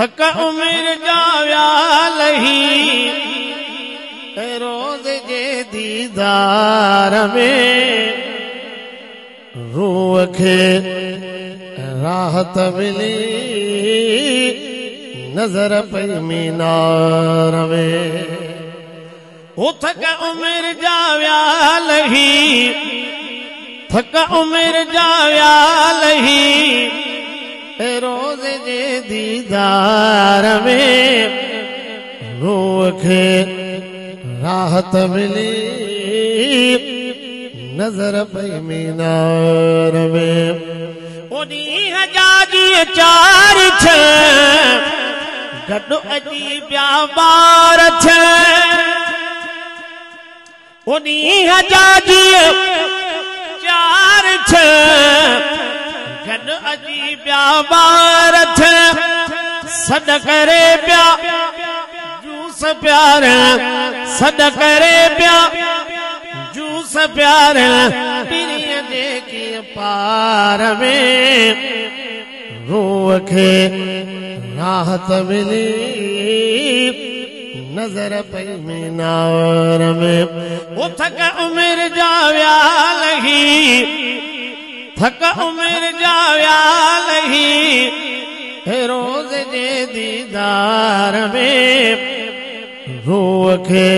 थक उमिर जा व्यालही रोज़ जे दीदार में रूह खे राहत मिली नजर पई मीनार में। थक उमिर जा व्यालही थक उमिर जा व्यालही रोज़ जे दीदार में रूह खे राहत मिली नजर पई मीनार में। उन्हीं हजाजी चार छ गॾु अजी पिया ॿार छ उन्हीं हजाजी चार छ गॾु अजी पिया ॿार छ सॾ करे पिया जूस प्यार सॾ करे पिया जूस प्यार पीरीअ जे की पार में रूह खे राहत मिली नजर पई मीनार में। थक उमिर जा व्यालही थक उमिर जा व्यालही रोज़ जे दीदार में रूह खे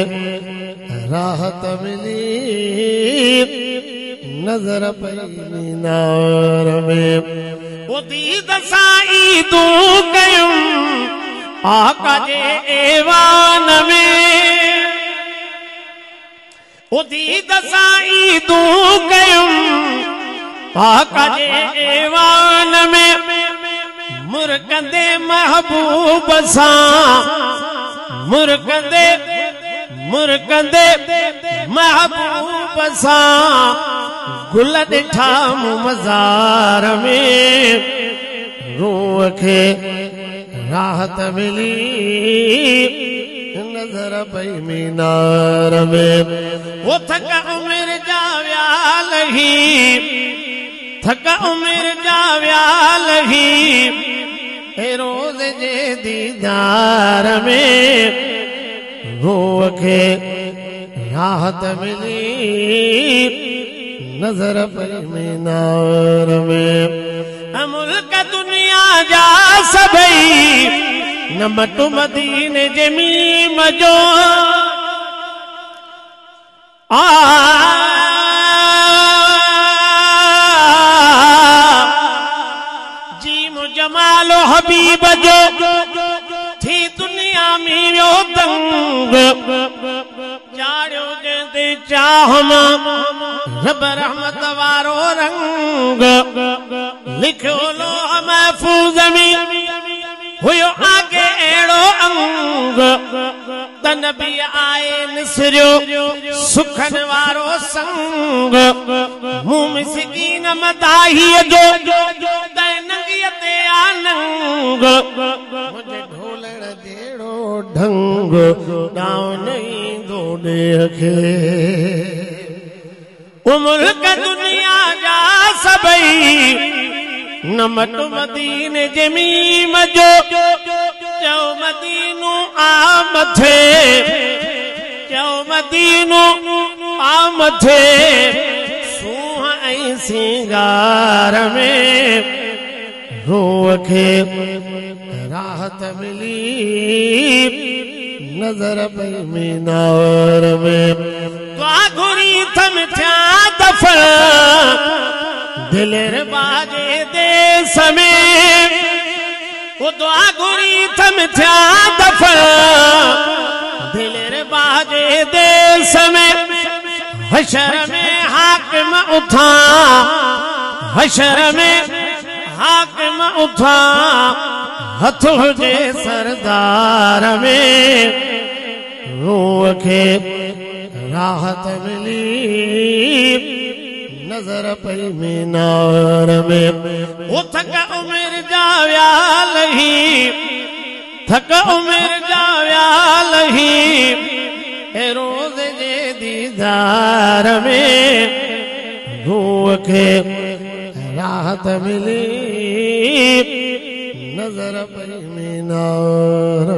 राहत मिली नजर पई मीनार में। दीद सां ईदूं कयूं आका जे ऐवान में दीद सां ईदूं कयूं आका जे ऐवान में मुर्कंदे महबूब सां मुर्कंदे महबूब सां गुल ॾिठा मज़ार में रूह खे राहत मिली नजर पई मीनार में। थक उमिर जा व्यालही थक उमिर जा व्यालही रोज़ जे दीदार में रूह खे राहत मिली नजर पई मीनार में। मुल्क दुनिया जा सभई न मटु मदीने जे मीम जो जीम जमालो हबीब जो थी दुनिया में वियो तंग चाड़ियो जंहिंते चाहम रब रहमत वारो रंग लिखियो लोह महफूज़ में हुयो आगे अहिड़ो अंग त नबी आए निसरियो सुखन वारो संग मूं मिसकीन मदाहीअ जो त नंगीअ ते आनंग मुंहिंजे ढोलण जहिड़ो ढंग ॾांहुं न ईंदो ॾेह खे। मुल्क दुनिया जा सभई न मटु मदीने जे मीम जो चओ मदीनो आ मथे चओ मदीनो आ मथे सूंह ऐं सिंगार में रूह खे राहत मिली नजर पई मीनार में। दुआ घुरी थम थिया दफन दिलेर बाजे देश में दुआ घुरी थम थिया दफन दिलेर बाजे देश में हशर में हाकिम उठा हशर में हाकिम उठा हथ हुजे सरदार में रूह खे राहत मिली नजर पई मीनार में। थक उमिर जा व्यालही थक उमिर जा व्यालही रोज़ जे दीदार में रूह खे राहत मिली नजर पई मीनार